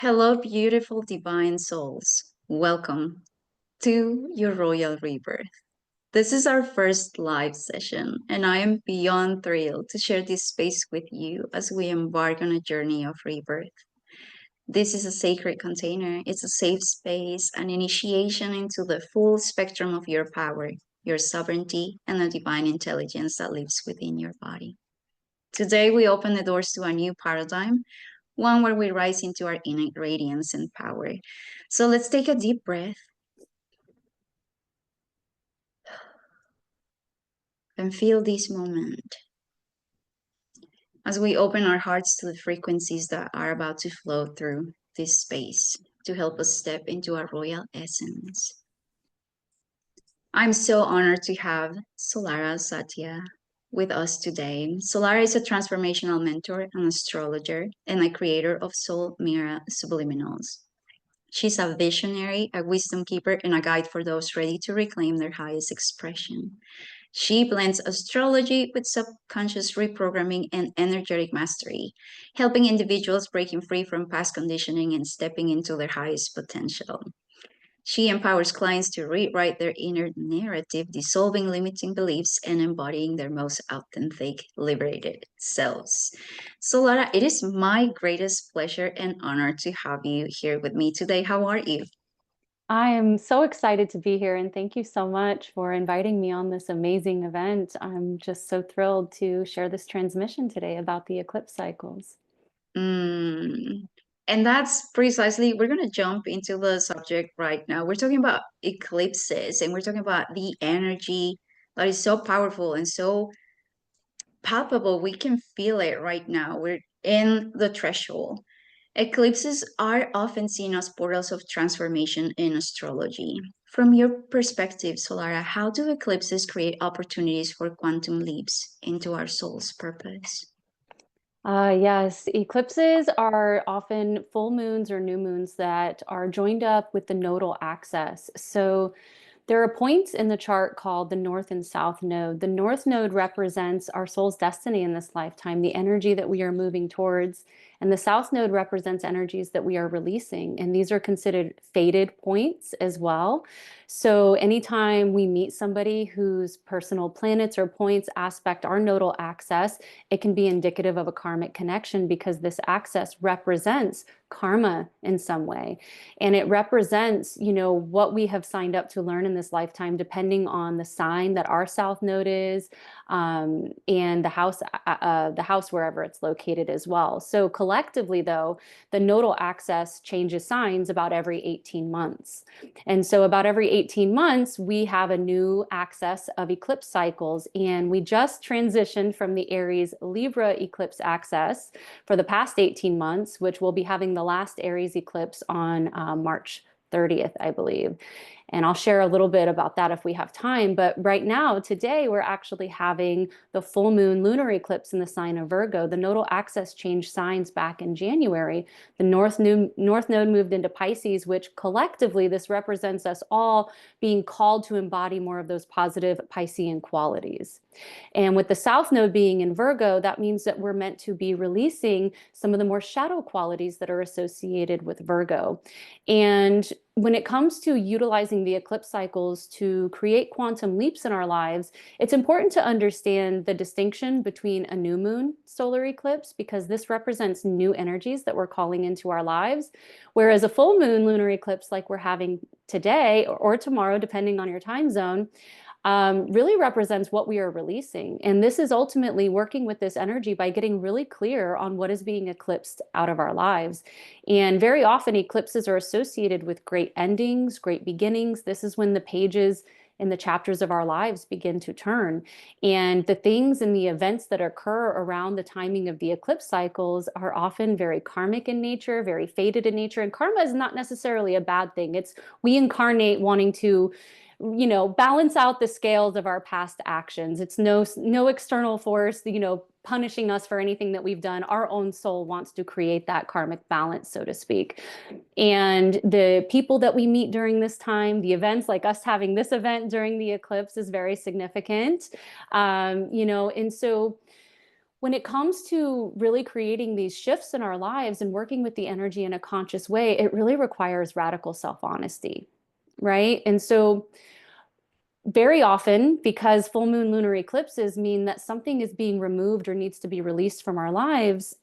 Hello, beautiful divine souls. Welcome to your royal rebirth. This is our first live session, and I am beyond thrilled to share this space with you as we embark on a journey of rebirth. This is a sacred container, it's a safe space, an initiation into the full spectrum of your power, your sovereignty, and the divine intelligence that lives within your body. Today, we open the doors to a new paradigm, one where we rise into our innate radiance and power. So let's take a deep breath and feel this moment as we open our hearts to the frequencies that are about to flow through this space to help us step into our royal essence. I'm so honored to have Solara Satya with us today. Solara is a transformational mentor, an astrologer, and a creator of Soul Mirror Subliminals. She's a visionary, a wisdom keeper, and a guide for those ready to reclaim their highest expression. She blends astrology with subconscious reprogramming and energetic mastery, helping individuals breaking free from past conditioning and stepping into their highest potential. She empowers clients to rewrite their inner narrative, dissolving limiting beliefs and embodying their most authentic, liberated selves. So, Laura, it is my greatest pleasure and honor to have you here with me today. How are you? I am so excited to be here and thank you so much for inviting me on this amazing event. I'm just so thrilled to share this transmission today about the eclipse cycles. Mm. And that's precisely, we're going to jump into the subject right now. We're talking about eclipses and we're talking about the energy that is so powerful and so palpable. We can feel it right now. We're in the threshold. Eclipses are often seen as portals of transformation in astrology. From your perspective, Solara, how do eclipses create opportunities for quantum leaps into our soul's purpose? Yes, eclipses are often full moons or new moons that are joined up with the nodal axis. So there are points in the chart called the North and South node. The North node represents our soul's destiny in this lifetime, the energy that we are moving towards. And the South node represents energies that we are releasing. And these are considered fated points as well. So anytime we meet somebody whose personal planets or points aspect our nodal axis, it can be indicative of a karmic connection because this axis represents karma in some way. And it represents, what we have signed up to learn in this lifetime, depending on the sign that our south node is, and the house wherever it's located as well. So collectively, though, the nodal axis changes signs about every 18 months. And so about every 18 months, we have a new axis of eclipse cycles. And we just transitioned from the Aries Libra eclipse axis for the past 18 months, which will be having the last Aries eclipse on March 30th, I believe. And I'll share a little bit about that if we have time. But right now, today, we're actually having the full moon lunar eclipse in the sign of Virgo. The nodal axis changed signs back in January. The north node moved into Pisces, which collectively, this represents us all being called to embody more of those positive Piscean qualities. And with the south node being in Virgo, that means that we're meant to be releasing some of the more shadow qualities that are associated with Virgo. And when it comes to utilizing the eclipse cycles to create quantum leaps in our lives, it's important to understand the distinction between a new moon solar eclipse, because this represents new energies that we're calling into our lives, whereas a full moon lunar eclipse like we're having today or tomorrow, depending on your time zone, really represents what we are releasing. And this is ultimately working with this energy by getting really clear on what is being eclipsed out of our lives. And very often eclipses are associated with great endings, great beginnings. This is when the pages in the chapters of our lives begin to turn. And the things and the events that occur around the timing of the eclipse cycles are often very karmic in nature, very fated in nature. And karma is not necessarily a bad thing. It's we incarnate wanting to balance out the scales of our past actions. It's no external force, punishing us for anything that we've done. Our own soul wants to create that karmic balance, so to speak. And the people that we meet during this time, the events like us having this event during the eclipse is very significant. And so When it comes to really creating these shifts in our lives and working with the energy in a conscious way, it really requires radical self-honesty, right? And so very often, because full moon lunar eclipses mean that something is being removed or needs to be released from our lives,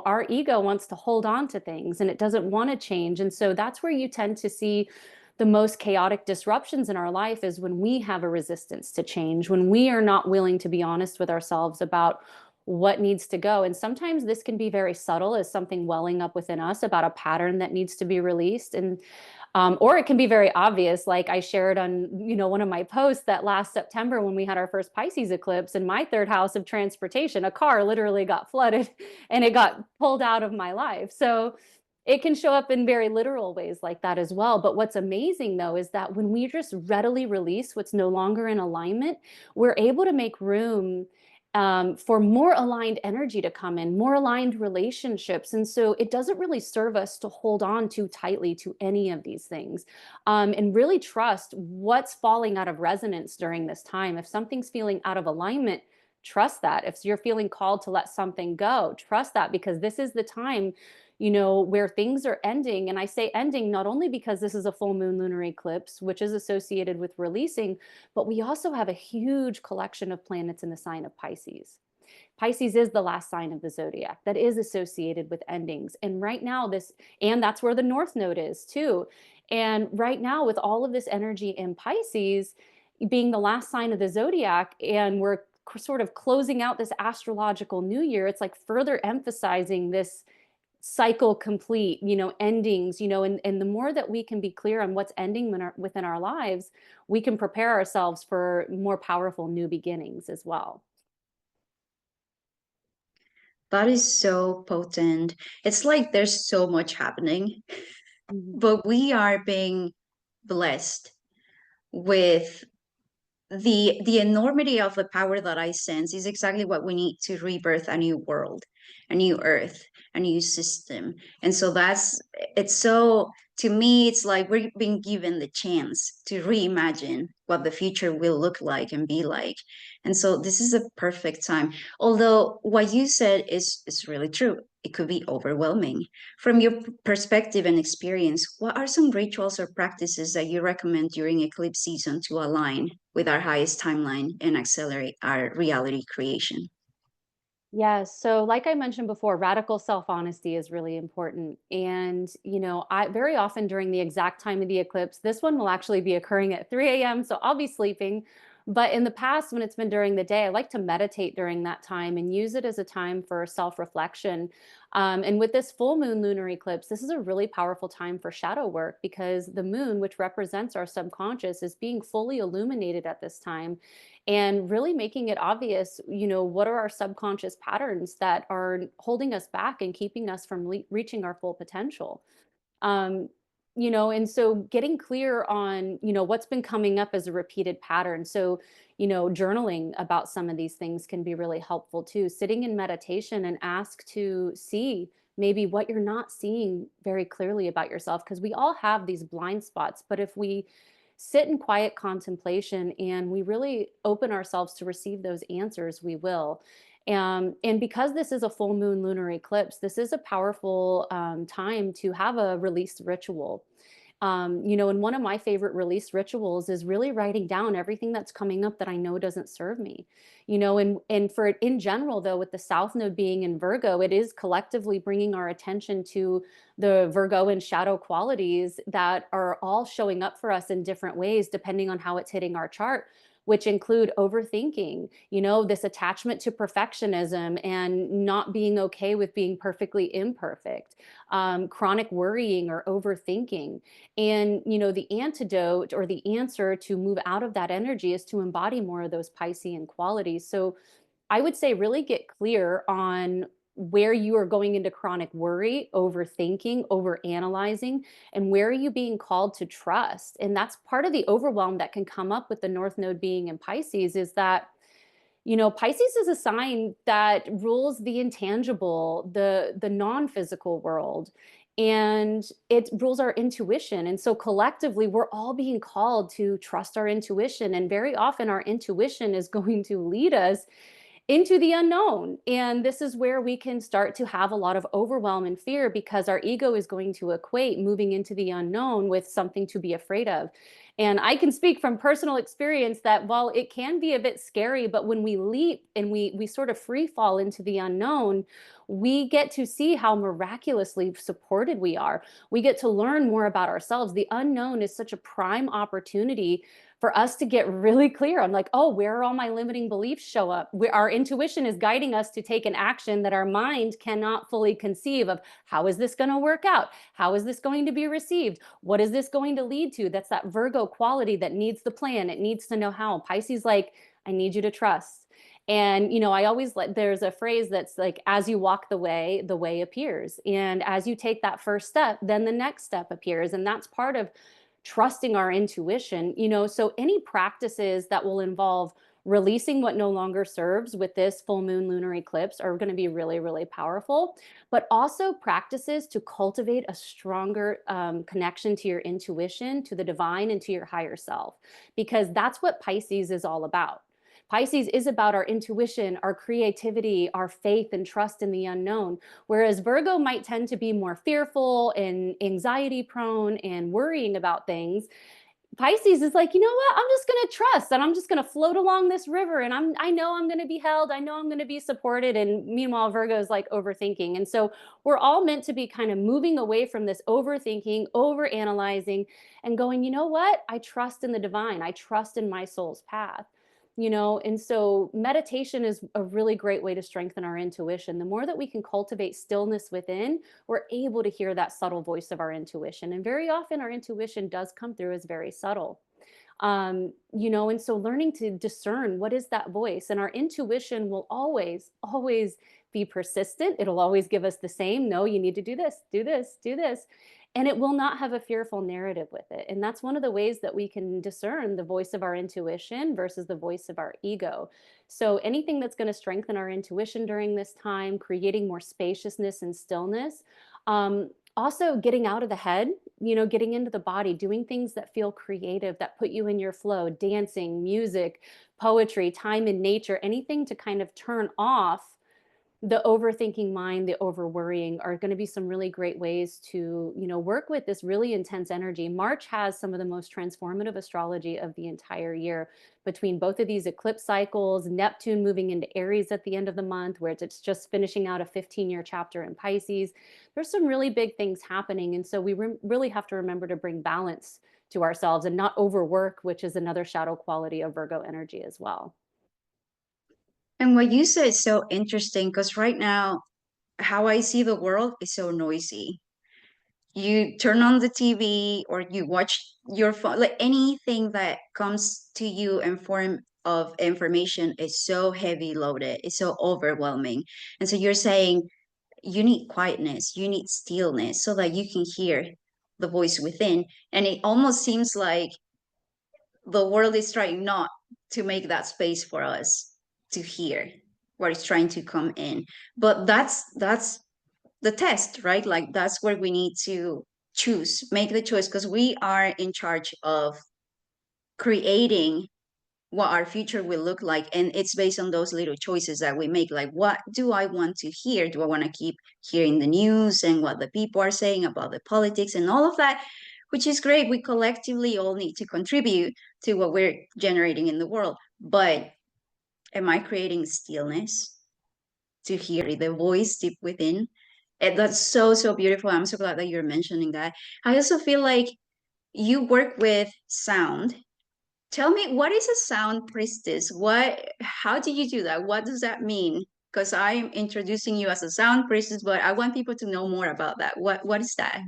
our ego wants to hold on to things and it doesn't want to change. And so that's where you tend to see the most chaotic disruptions in our life is when we have a resistance to change, when we are not willing to be honest with ourselves about what needs to go. And sometimes this can be very subtle as something welling up within us about a pattern that needs to be released. And or it can be very obvious, like I shared on, one of my posts that last September when we had our first Pisces eclipse in my third house of transportation, a car literally got flooded and it got pulled out of my life. So it can show up in very literal ways like that as well. But what's amazing though is that when we just readily release what's no longer in alignment, we're able to make room for more aligned energy to come in, more aligned relationships. And so it doesn't really serve us to hold on too tightly to any of these things, and really trust what's falling out of resonance during this time. If something's feeling out of alignment, trust that. If you're feeling called to let something go, trust that, because this is the time, where things are ending. And I say ending not only because this is a full moon lunar eclipse, which is associated with releasing, but we also have a huge collection of planets in the sign of Pisces. Pisces is the last sign of the zodiac that is associated with endings. And right now, and that's where the North Node is too. And right now, with all of this energy in Pisces being the last sign of the zodiac, and we're sort of closing out this astrological new year, it's like further emphasizing this cycle complete, endings, and the more that we can be clear on what's ending within our lives, we can prepare ourselves for more powerful new beginnings as well. That is so potent. It's like there's so much happening, Mhm. but we are being blessed with the enormity of the power that I sense is exactly what we need to rebirth a new world, a new earth, a new system. And so it's so, to me, it's like we're being given the chance to reimagine what the future will look like and be like. And so this is a perfect time. Although what you said is really true. It could be overwhelming. From your perspective and experience, what are some rituals or practices that you recommend during eclipse season to align with our highest timeline and accelerate our reality creation? Yes. So, like I mentioned before, radical self honesty is really important. And, I very often during the exact time of the eclipse, this one will actually be occurring at 3 a.m. So I'll be sleeping. But in the past, when it's been during the day, I like to meditate during that time and use it as a time for self reflection. And with this full moon lunar eclipse, this is a really powerful time for shadow work because the moon, which represents our subconscious, is being fully illuminated at this time and really making it obvious, what are our subconscious patterns that are holding us back and keeping us from reaching our full potential. um, and so getting clear on, what's been coming up as a repeated pattern. So, journaling about some of these things can be really helpful too. Sitting in meditation and ask to see maybe what you're not seeing very clearly about yourself, because we all have these blind spots. But if we sit in quiet contemplation and we really open ourselves to receive those answers, we will. And because this is a full moon lunar eclipse, this is a powerful time to have a release ritual. And one of my favorite release rituals is really writing down everything that's coming up that I know doesn't serve me. And for in general, though, with the South Node being in Virgo, it is collectively bringing our attention to the Virgo and shadow qualities that are all showing up for us in different ways, depending on how it's hitting our chart, which include overthinking, this attachment to perfectionism and not being okay with being perfectly imperfect, chronic worrying or overthinking. And, the antidote or the answer to move out of that energy is to embody more of those Piscean qualities. So I would say really get clear on where you are going into chronic worry, overthinking, overanalyzing, and where are you being called to trust. And that's part of the overwhelm that can come up with the North Node being in Pisces is that, Pisces is a sign that rules the intangible, the non-physical world, and it rules our intuition. And so collectively, we're all being called to trust our intuition. And very often our intuition is going to lead us into the unknown. And this is where we can start to have a lot of overwhelm and fear because our ego is going to equate moving into the unknown with something to be afraid of. And I can speak from personal experience that while it can be a bit scary, but when we leap and we sort of free fall into the unknown, we get to see how miraculously supported we are. We get to learn more about ourselves. The unknown is such a prime opportunity for us to get really clear on, like, oh, where are all my limiting beliefs show up? Our intuition is guiding us to take an action that our mind cannot fully conceive of. How is this going to work out? How is this going to be received? What is this going to lead to? That's that Virgo quality that needs the plan. It needs to know how. Pisces, like, I need you to trust. And, I always let, there's a phrase that's like, as you walk the way appears. And as you take that first step, then the next step appears. And that's part of trusting our intuition. So any practices that will involve releasing what no longer serves with this full moon lunar eclipse are going to be really, really powerful. But also practices to cultivate a stronger connection to your intuition, to the divine, and to your higher self, because that's what Pisces is all about. Pisces is about our intuition, our creativity, our faith and trust in the unknown. Whereas Virgo might tend to be more fearful and anxiety prone and worrying about things. Pisces is like, you know what? I'm just going to trust and I'm just going to float along this river, and I know I'm going to be held. I know I'm going to be supported. And meanwhile, Virgo is like overthinking. And so we're all meant to be kind of moving away from this overthinking, over analyzing, and going, you know what? I trust in the divine. I trust in my soul's path. And so meditation is a really great way to strengthen our intuition. The more that we can cultivate stillness within, we're able to hear that subtle voice of our intuition. And very often our intuition does come through as very subtle. And so learning to discern what is that voice, and our intuition will always, always be persistent. It'll always give us the same, no, you need to do this, do this, do this. And it will not have a fearful narrative with it. And that's one of the ways that we can discern the voice of our intuition versus the voice of our ego. So anything that's going to strengthen our intuition during this time, creating more spaciousness and stillness. Also getting out of the head, getting into the body, doing things that feel creative, that put you in your flow, dancing, music, poetry, time in nature, anything to kind of turn off the overthinking mind, the over worrying, are going to be some really great ways to, work with this really intense energy. March has some of the most transformative astrology of the entire year between both of these eclipse cycles, Neptune moving into Aries at the end of the month, where it's just finishing out a 15-year chapter in Pisces. There's some really big things happening. And so we really have to remember to bring balance to ourselves and not overwork, which is another shadow quality of Virgo energy as well. And what you said is so interesting because right now, how I see the world is so noisy. You turn on the TV or you watch your phone, like anything that comes to you in form of information is so heavy loaded, it's so overwhelming. And so you're saying you need quietness, you need stillness so that you can hear the voice within. And it almost seems like the world is trying not to make that space for us to hear what is trying to come in. But that's the test, right? Like that's where we need to make the choice, because we are in charge of creating what our future will look like, and it's based on those little choices that we make. Like, what do I want to hear? Do I want to keep hearing the news and what the people are saying about the politics and all of that, which is great. We collectively all need to contribute to what we're generating in the world, but am I creating stillness to hear the voice deep within? And that's so, so beautiful. I'm so glad that you're mentioning that. I also feel like you work with sound. Tell me, what is a sound priestess? How do you do that? What does that mean? Because I'm introducing you as a sound priestess, but I want people to know more about that. What is that?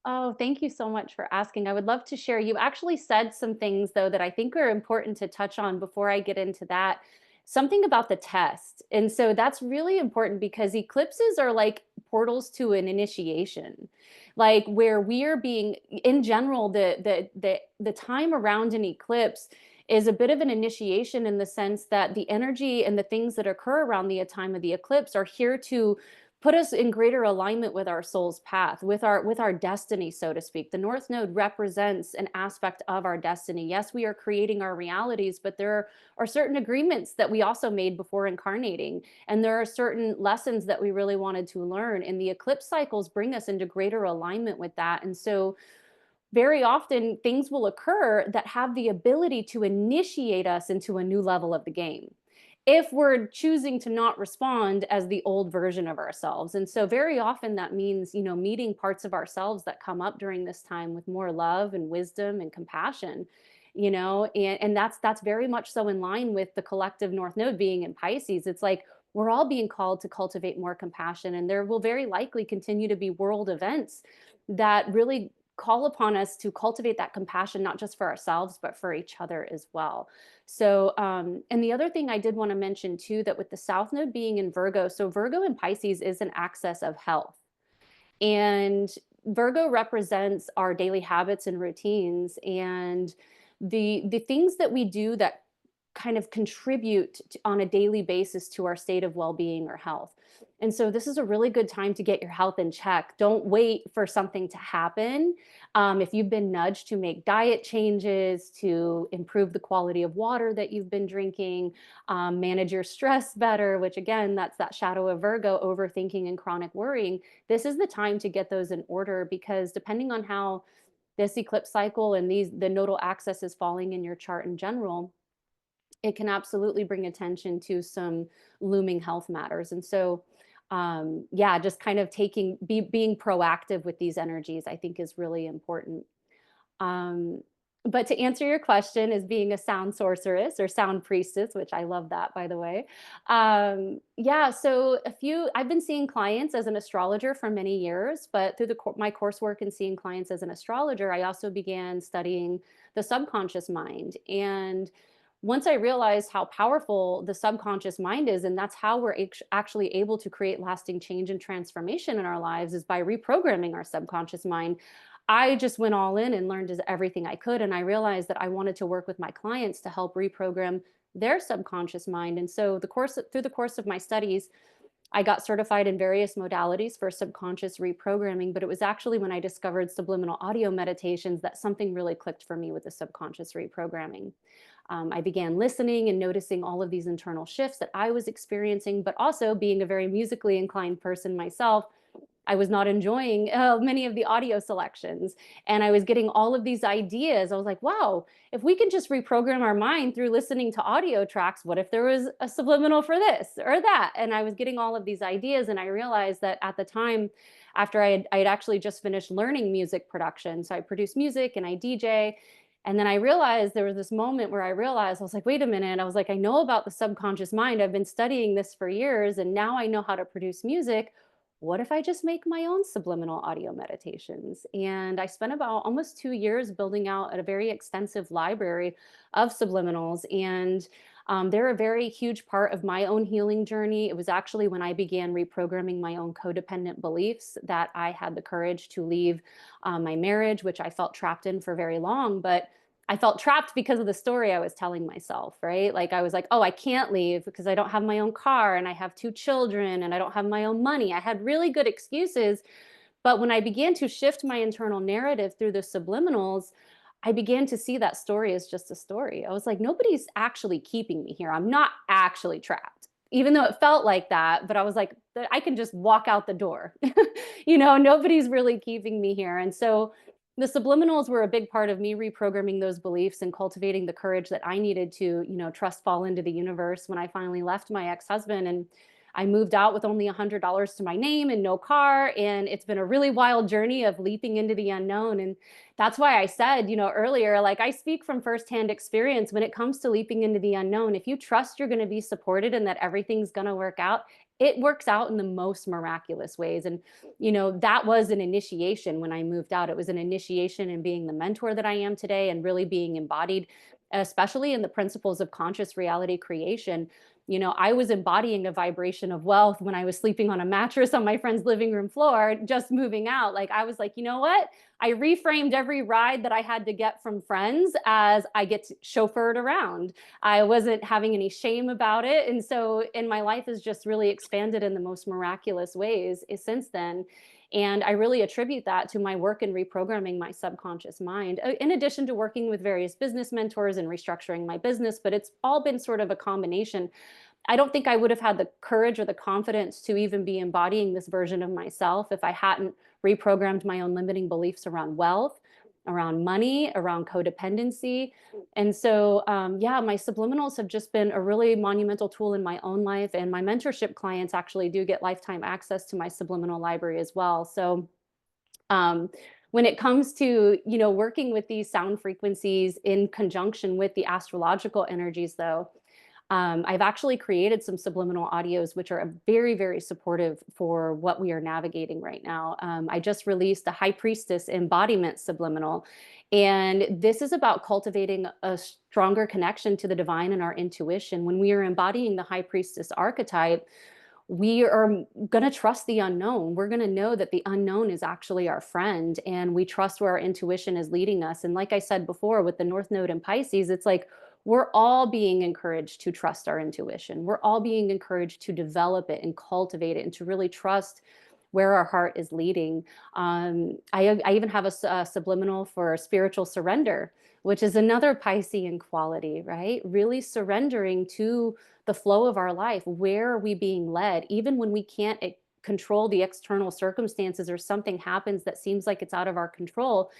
Oh, thank you so much for asking. I would love to share. You actually said some things, though, that I think are important to touch on before I get into that. Something about the test. And so that's really important because eclipses are like portals to an initiation, like where we are being, in general, the time around an eclipse is a bit of an initiation in the sense that the energy and the things that occur around the time of the eclipse are here to put us in greater alignment with our soul's path, with our destiny, so to speak. The North Node represents an aspect of our destiny. Yes, we are creating our realities, but there are certain agreements that we also made before incarnating, and there are certain lessons that we really wanted to learn. And the eclipse cycles bring us into greater alignment with that. And so very often things will occur that have the ability to initiate us into a new level of the game if we're choosing to not respond as the old version of ourselves. And so very often that means, meeting parts of ourselves that come up during this time with more love and wisdom and compassion, and that's very much so in line with the collective North Node being in Pisces. It's like we're all being called to cultivate more compassion, and there will very likely continue to be world events that really call upon us to cultivate that compassion, not just for ourselves, but for each other as well. So, and the other thing I did want to mention too, that with the South Node being in Virgo, so Virgo and Pisces is an axis of health. And Virgo represents our daily habits and routines, and the things that we do that kind of contribute on a daily basis to our state of well-being or health. And so this is a really good time to get your health in check. Don't wait for something to happen. If you've been nudged to make diet changes, to improve the quality of water that you've been drinking, manage your stress better, which again, that's that shadow of Virgo, overthinking and chronic worrying. This is the time to get those in order, because depending on how this eclipse cycle and the nodal axis is falling in your chart in general, it can absolutely bring attention to some looming health matters. And so, yeah, just kind of being proactive with these energies, I think is really important. Um, but to answer your question, as being a sound sorceress or sound priestess, which I love that, by the way. Yeah, so I've been seeing clients as an astrologer for many years, but through my coursework and seeing clients as an astrologer, I also began studying the subconscious mind. And once I realized how powerful the subconscious mind is, and that's how we're actually able to create lasting change and transformation in our lives, is by reprogramming our subconscious mind. I just went all in and learned everything I could. And I realized that I wanted to work with my clients to help reprogram their subconscious mind. And so through the course of my studies, I got certified in various modalities for subconscious reprogramming, but it was actually when I discovered subliminal audio meditations that something really clicked for me with the subconscious reprogramming. I began listening and noticing all of these internal shifts that I was experiencing, but also being a very musically inclined person myself, I was not enjoying many of the audio selections. And I was getting all of these ideas. I was like, wow, if we can just reprogram our mind through listening to audio tracks, what if there was a subliminal for this or that? And I was getting all of these ideas. And I realized that at the time, after I had actually just finished learning music production. So I produce music and I DJ. And then I realized there was this moment where I realized, I was like, wait a minute. I was like, I know about the subconscious mind. I've been studying this for years, and now I know how to produce music. What if I just make my own subliminal audio meditations? And I spent about almost 2 years building out a very extensive library of subliminals. And they're a very huge part of my own healing journey. It was actually when I began reprogramming my own codependent beliefs that I had the courage to leave my marriage, which I felt trapped in for very long. But I felt trapped because of the story I was telling myself, right? Like I was like, oh, I can't leave because I don't have my own car and I have 2 children and I don't have my own money. I had really good excuses. But when I began to shift my internal narrative through the subliminals, I began to see that story as just a story. I was like, nobody's actually keeping me here. I'm not actually trapped. Even though it felt like that, but I was like, I can just walk out the door. Nobody's really keeping me here. And so the subliminals were a big part of me reprogramming those beliefs and cultivating the courage that I needed to, trust fall into the universe when I finally left my ex-husband. And I moved out with only $100 to my name and no car. And it's been a really wild journey of leaping into the unknown. And that's why I said, earlier, like I speak from firsthand experience when it comes to leaping into the unknown. If you trust you're going to be supported and that everything's going to work out, it works out in the most miraculous ways. And, that was an initiation when I moved out. It was an initiation in being the mentor that I am today and really being embodied, especially in the principles of conscious reality creation. I was embodying a vibration of wealth when I was sleeping on a mattress on my friend's living room floor, just moving out. Like, I was like, you know what? I reframed every ride that I had to get from friends as I get chauffeured around. I wasn't having any shame about it. And so, and my life has just really expanded in the most miraculous ways since then. And I really attribute that to my work in reprogramming my subconscious mind, in addition to working with various business mentors and restructuring my business. But it's all been sort of a combination. I don't think I would have had the courage or the confidence to even be embodying this version of myself if I hadn't reprogrammed my own limiting beliefs around wealth, around money, around codependency. And so, yeah, my subliminals have just been a really monumental tool in my own life. And my mentorship clients actually do get lifetime access to my subliminal library as well. So, um, when it comes to working with these sound frequencies in conjunction with the astrological energies, though, I've actually created some subliminal audios, which are very, very supportive for what we are navigating right now. I just released the High Priestess Embodiment Subliminal. And this is about cultivating a stronger connection to the divine and our intuition. When we are embodying the High Priestess archetype, we are going to trust the unknown. We're going to know that the unknown is actually our friend, and we trust where our intuition is leading us. And like I said before, with the North Node in Pisces, it's like we're all being encouraged to trust our intuition. We're all being encouraged to develop it and cultivate it and to really trust where our heart is leading. I even have a subliminal for spiritual surrender, which is another Piscean quality, right? Really surrendering to the flow of our life. Where are we being led? Even when we can't control the external circumstances or something happens that seems like it's out of our control,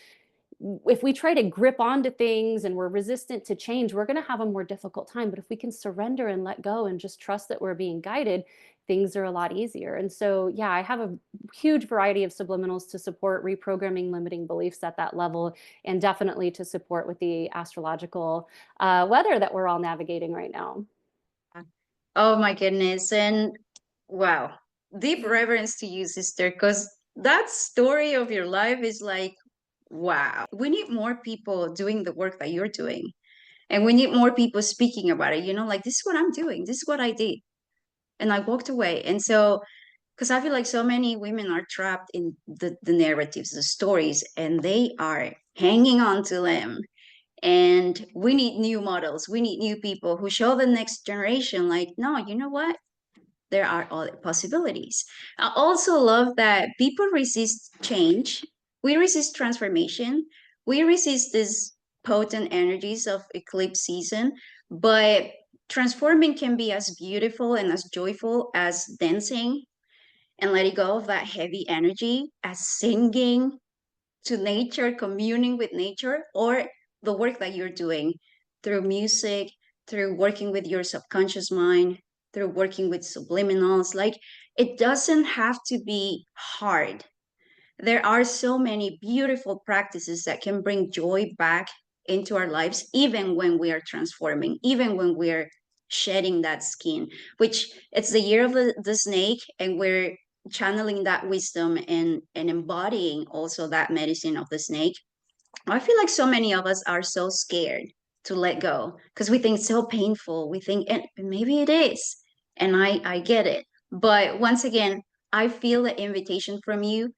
if we try to grip onto things and we're resistant to change, we're going to have a more difficult time. But if we can surrender and let go and just trust that we're being guided, things are a lot easier. And so, yeah, I have a huge variety of subliminals to support reprogramming limiting beliefs at that level, and definitely to support with the astrological weather that we're all navigating right now. Oh my goodness. And wow, deep reverence to you, sister, because that story of your life is like, wow. We need more people doing the work that you're doing. And we need more people speaking about it, like this is what I'm doing, this is what I did. And I walked away. And so, because I feel like so many women are trapped in the narratives, the stories, and they are hanging on to them. And we need new models. We need new people who show the next generation, like, no, you know what? There are other possibilities. I also love that people resist change. We resist transformation. We resist these potent energies of eclipse season, but transforming can be as beautiful and as joyful as dancing and letting go of that heavy energy, as singing to nature, communing with nature, or the work that you're doing through music, through working with your subconscious mind, through working with subliminals. Like, it doesn't have to be hard. There are so many beautiful practices that can bring joy back into our lives, even when we are transforming, even when we're shedding that skin, which it's the year of the snake, and we're channeling that wisdom and embodying also that medicine of the snake. I feel like so many of us are so scared to let go because we think it's so painful. We think, and maybe it is, and I get it. But once again, I feel the invitation from you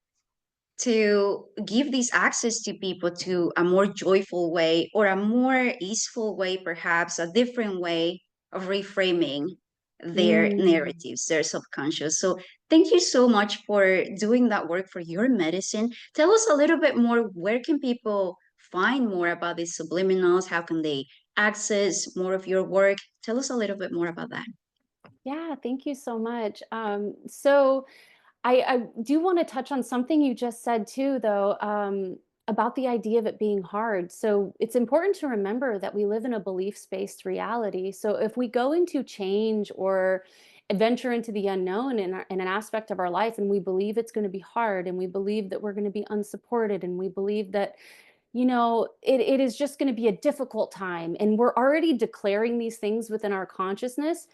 to give this access to people to a more joyful way, or a more easeful way, perhaps a different way of reframing their Mm. narratives, their subconscious. So thank you so much for doing that work for your medicine. Tell us a little bit more. Where can people find more about these subliminals? How can they access more of your work? Tell us a little bit more about that. Yeah, thank you so much. So I do want to touch on something you just said too, though, about the idea of it being hard. So it's important to remember that we live in a beliefs-based reality. So if we go into change or venture into the unknown in an aspect of our life, and we believe it's going to be hard, and we believe that we're going to be unsupported, and we believe that it is just going to be a difficult time, and we're already declaring these things within our consciousness,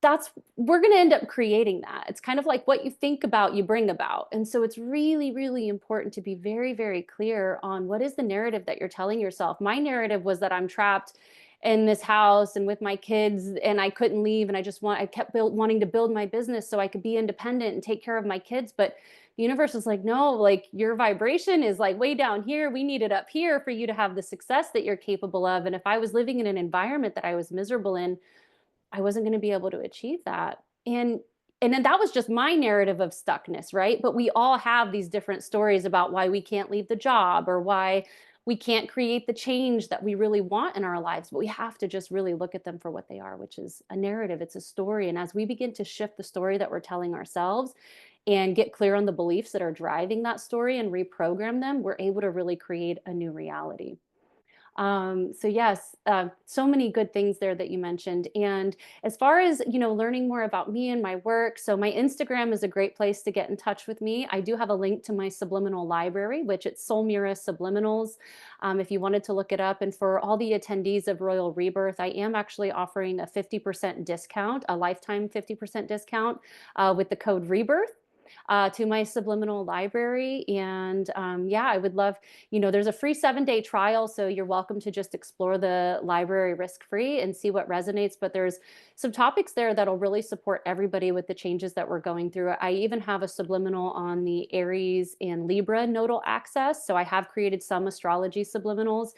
that's we're going to end up creating that. It's kind of like what you think about, you bring about. And so it's really, really important to be very, very clear on what is the narrative that you're telling yourself. My narrative was that I'm trapped in this house and with my kids, and I couldn't leave, and I kept wanting to build my business so I could be independent and take care of my kids. But the universe was like, no, like your vibration is like way down here. We need it up here for you to have the success that you're capable of. And if I was living in an environment that I was miserable in, I wasn't going to be able to achieve that. And then that was just my narrative of stuckness, right? But we all have these different stories about why we can't leave the job or why we can't create the change that we really want in our lives. But we have to just really look at them for what they are, which is a narrative, it's a story. And as we begin to shift the story that we're telling ourselves and get clear on the beliefs that are driving that story and reprogram them, we're able to really create a new reality. So yes, so many good things there that you mentioned. And as far as, learning more about me and my work, so my Instagram is a great place to get in touch with me. I do have a link to my subliminal library, which it's Soulmira Subliminals, if you wanted to look it up. And for all the attendees of Royal Rebirth, I am actually offering a 50% discount, a lifetime 50% discount with the code Rebirth. To my subliminal library. And yeah, I would love, there's a free 7-day trial. So you're welcome to just explore the library risk free and see what resonates. But there's some topics there that'll really support everybody with the changes that we're going through. I even have a subliminal on the Aries and Libra nodal axis. So I have created some astrology subliminals.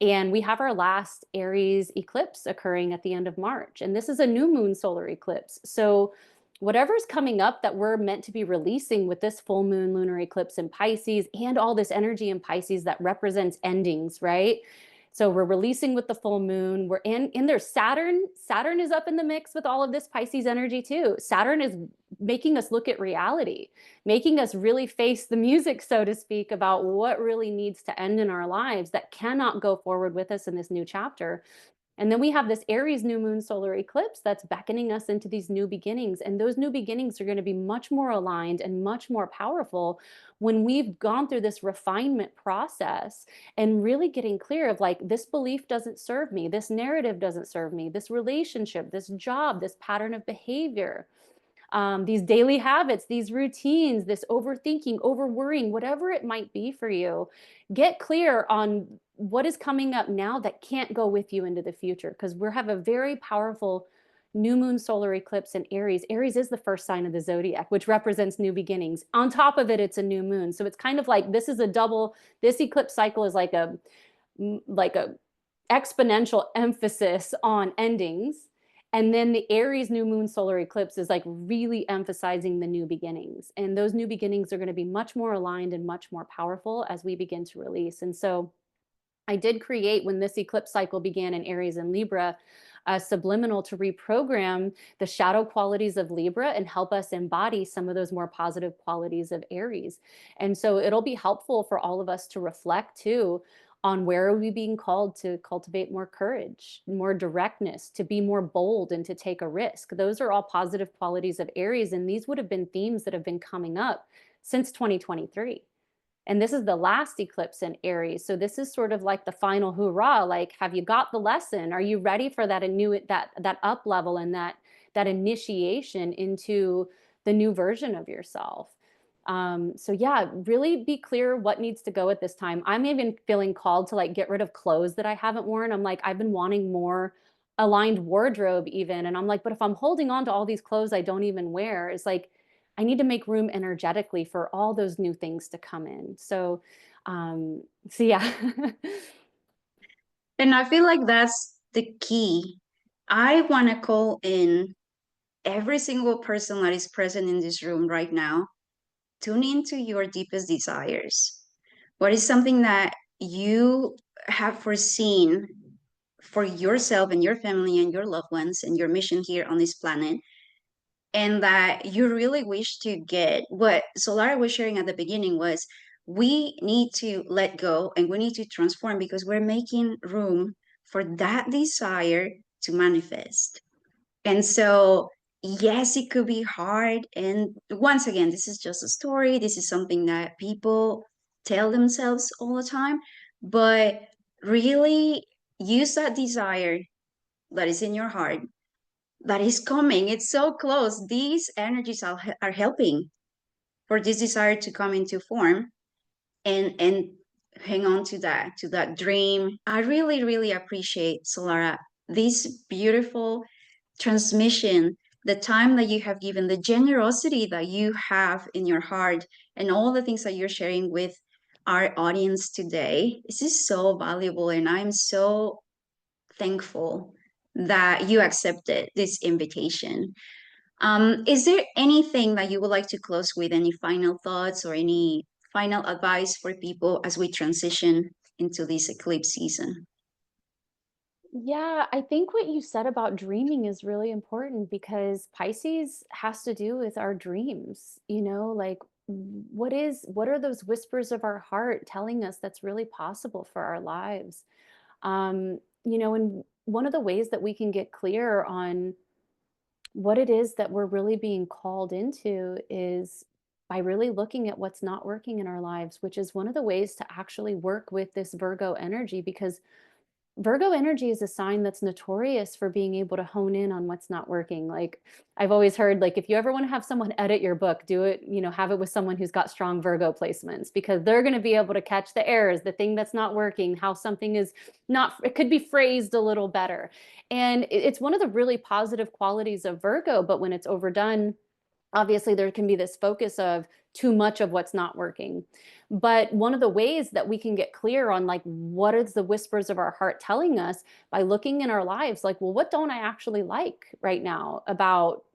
And we have our last Aries eclipse occurring at the end of March. And this is a new moon solar eclipse. So whatever's coming up that we're meant to be releasing with this full moon lunar eclipse in Pisces and all this energy in Pisces that represents endings, right? So we're releasing with the full moon. We're in there. Saturn is up in the mix with all of this Pisces energy too. Saturn is making us look at reality, making us really face the music, so to speak, about what really needs to end in our lives that cannot go forward with us in this new chapter. And then we have this Aries new moon solar eclipse that's beckoning us into these new beginnings. And those new beginnings are going to be much more aligned and much more powerful when we've gone through this refinement process and really getting clear of like, this belief doesn't serve me, this narrative doesn't serve me, this relationship, this job, this pattern of behavior, these daily habits, these routines, this overthinking, over worrying, whatever it might be for you. Get clear on what is coming up now that can't go with you into the future, because we have a very powerful new moon solar eclipse in Aries. Aries is the first sign of the zodiac, which represents new beginnings. On top of it, it's a new moon. So it's kind of like this eclipse cycle is like a exponential emphasis on endings. And then the Aries new moon solar eclipse is like really emphasizing the new beginnings. And those new beginnings are going to be much more aligned and much more powerful as we begin to release. And so I did create, when this eclipse cycle began in Aries and Libra, a subliminal to reprogram the shadow qualities of Libra and help us embody some of those more positive qualities of Aries. And so it'll be helpful for all of us to reflect too on where are we being called to cultivate more courage, more directness, to be more bold and to take a risk. Those are all positive qualities of Aries. And these would have been themes that have been coming up since 2023. And this is the last eclipse in Aries. So this is sort of like the final hoorah. Like, have you got the lesson? Are you ready for that up level and that initiation into the new version of yourself? So yeah, really be clear what needs to go at this time. I'm even feeling called to like get rid of clothes that I haven't worn. I'm like, I've been wanting more aligned wardrobe even. And I'm like, but if I'm holding on to all these clothes I don't even wear, it's like, I need to make room energetically for all those new things to come in. So yeah. And I feel like that's the key. I want to call in every single person that is present in this room right now. Tune into your deepest desires. What is something that you have foreseen for yourself and your family and your loved ones and your mission here on this planet, and that you really wish to get? What Solara was sharing at the beginning was, we need to let go and we need to transform because we're making room for that desire to manifest. And so, yes, it could be hard. And once again, this is just a story. This is something that people tell themselves all the time. But really use that desire that is in your heart, that is coming. It's so close. These energies are helping for this desire to come into form. And hang on to that dream. I really, really appreciate, Solara, this beautiful transmission, the time that you have given, the generosity that you have in your heart, and all the things that you're sharing with our audience today. This is so valuable, and I'm so thankful that you accepted this invitation. Is there anything that you would like to close with? Any final thoughts or any final advice for people as we transition into this eclipse season? Yeah, I think what you said about dreaming is really important because Pisces has to do with our dreams, like what are those whispers of our heart telling us that's really possible for our lives? And one of the ways that we can get clear on what it is that we're really being called into is by really looking at what's not working in our lives, which is one of the ways to actually work with this Virgo energy because Virgo energy is a sign that's notorious for being able to hone in on what's not working. Like I've always heard, like if you ever want to have someone edit your book, do it, have it with someone who's got strong Virgo placements because they're going to be able to catch the errors, the thing that's not working, how something is not, it could be phrased a little better. And it's one of the really positive qualities of Virgo, but when it's overdone, obviously there can be this focus of too much of what's not working. But one of the ways that we can get clear on like what is the whispers of our heart telling us by looking in our lives, like, well, what don't I actually like right now about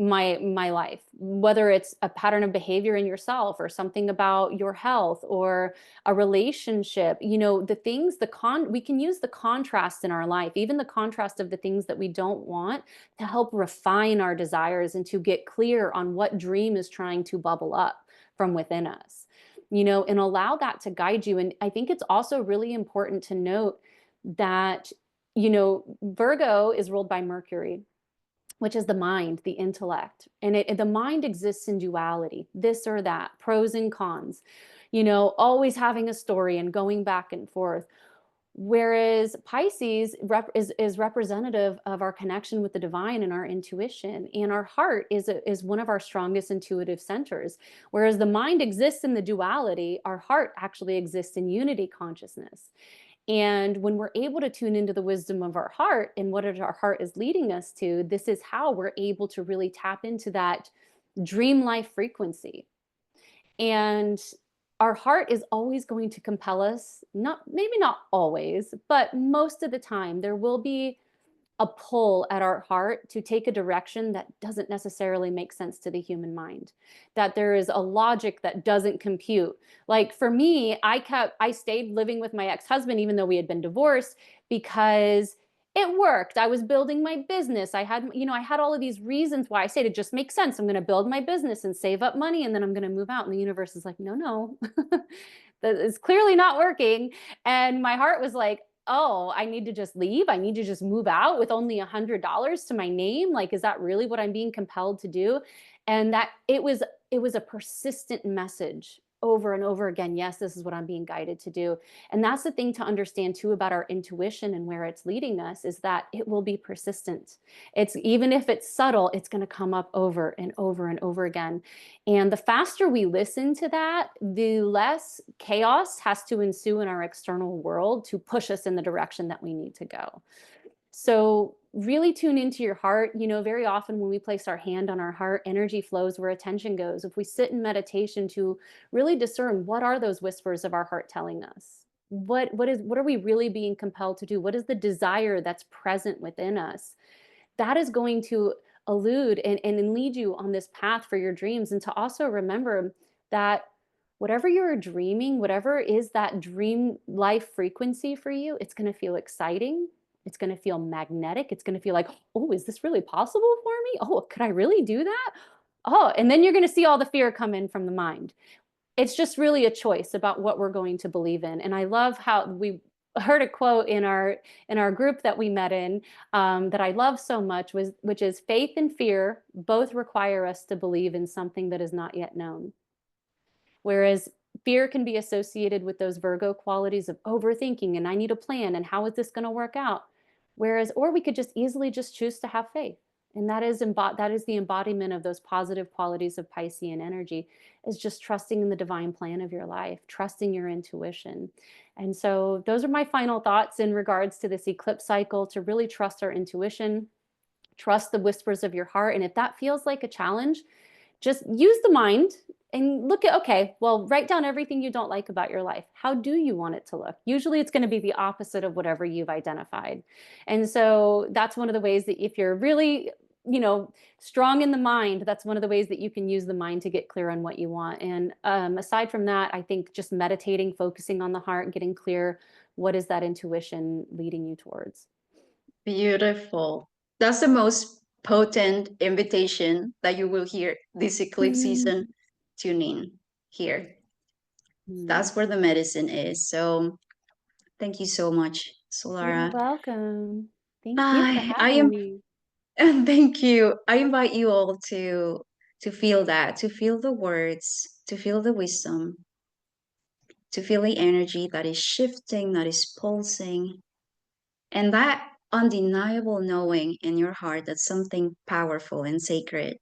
my life, whether it's a pattern of behavior in yourself or something about your health or a relationship, the things, we can use the contrast in our life, even the contrast of the things that we don't want, to help refine our desires and to get clear on what dream is trying to bubble up from within us, and allow that to guide you. And I think it's also really important to note that Virgo is ruled by Mercury, which is the mind, the intellect. And the mind exists in duality, this or that, pros and cons, always having a story and going back and forth. Whereas Pisces is representative of our connection with the divine and our intuition. And our heart is one of our strongest intuitive centers. Whereas the mind exists in the duality, our heart actually exists in unity consciousness. And when we're able to tune into the wisdom of our heart and what our heart is leading us to, this is how we're able to really tap into that dream life frequency. And our heart is always going to compel us, not maybe not always, but most of the time, there will be a pull at our heart to take a direction that doesn't necessarily make sense to the human mind, that there is a logic that doesn't compute. Like for me, I stayed living with my ex-husband even though we had been divorced because it worked. I was building my business. I had all of these reasons why I said it just makes sense. I'm going to build my business and save up money and then I'm going to move out. And the universe is like, no, no, that is clearly not working. And my heart was like, oh, I need to just leave. I need to just move out with only $100 to my name. Like, is that really what I'm being compelled to do? And that it was a persistent message over and over again. Yes, this is what I'm being guided to do. And that's the thing to understand too about our intuition and where it's leading us is that it will be persistent. It's even if it's subtle, it's going to come up over and over and over again. And the faster we listen to that, the less chaos has to ensue in our external world to push us in the direction that we need to go. So, really tune into your heart. Very often when we place our hand on our heart, energy flows where attention goes. If we sit in meditation to really discern what are those whispers of our heart telling us? What are we really being compelled to do? What is the desire that's present within us? That is going to elude and lead you on this path for your dreams. And to also remember that whatever you're dreaming, whatever is that dream life frequency for you, it's going to feel exciting. It's going to feel magnetic. It's going to feel like, oh, is this really possible for me? Oh, could I really do that? Oh, and then you're going to see all the fear come in from the mind. It's just really a choice about what we're going to believe in. And I love how we heard a quote in our group that we met in, that I love so much, which is faith and fear both require us to believe in something that is not yet known. Whereas fear can be associated with those Virgo qualities of overthinking and I need a plan and how is this going to work out? Whereas, or we could just easily just choose to have faith. And that is the embodiment of those positive qualities of Piscean energy, is just trusting in the divine plan of your life, trusting your intuition. And so those are my final thoughts in regards to this eclipse cycle, to really trust our intuition, trust the whispers of your heart. And if that feels like a challenge, just use the mind and look at, okay, well, write down everything you don't like about your life. How do you want it to look? Usually it's going to be the opposite of whatever you've identified. And so that's one of the ways that if you're really, strong in the mind, that's one of the ways that you can use the mind to get clear on what you want. And aside from that, I think just meditating, focusing on the heart, getting clear, what is that intuition leading you towards? Beautiful. That's the most potent invitation that you will hear this eclipse season. Tune in here. Mhm. That's where the medicine is. So thank you so much, You're Solara. welcome. Thank you for I having am me. thank you. I invite you all to feel that, to feel the words, to feel the wisdom, to feel the energy that is shifting, that is pulsing, and that undeniable knowing in your heart that something powerful and sacred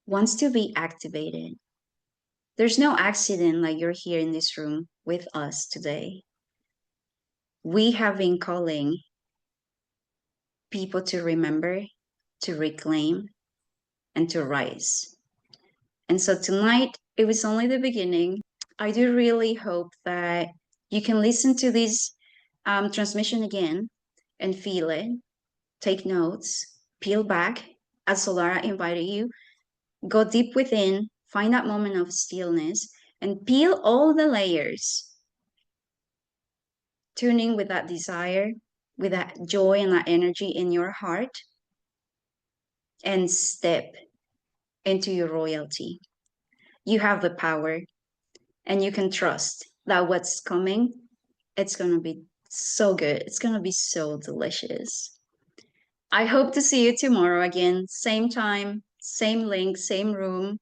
wants to be activated. There's no accident like you're here in this room with us today. We have been calling people to remember, to reclaim, and to rise. And so tonight, it was only the beginning. I do really hope that you can listen to this transmission again and feel it, take notes, peel back, as Solara invited you, go deep within, find that moment of stillness, and peel all the layers, tuning with that desire, with that joy and that energy in your heart, and step into your royalty. You have the power, and you can trust that what's coming, it's going to be so good. It's going to be so delicious. I hope to see you tomorrow again, same time, same link, same room.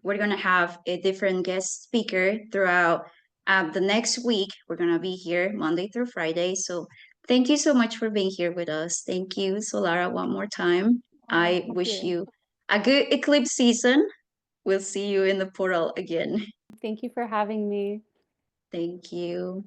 We're going to have a different guest speaker throughout the next week. We're going to be here Monday through Friday. So thank you so much for being here with us. Thank you, Solara, one more time. Oh, I thank wish you. you a good eclipse season. We'll see you in the portal again. Thank you for having me. Thank you.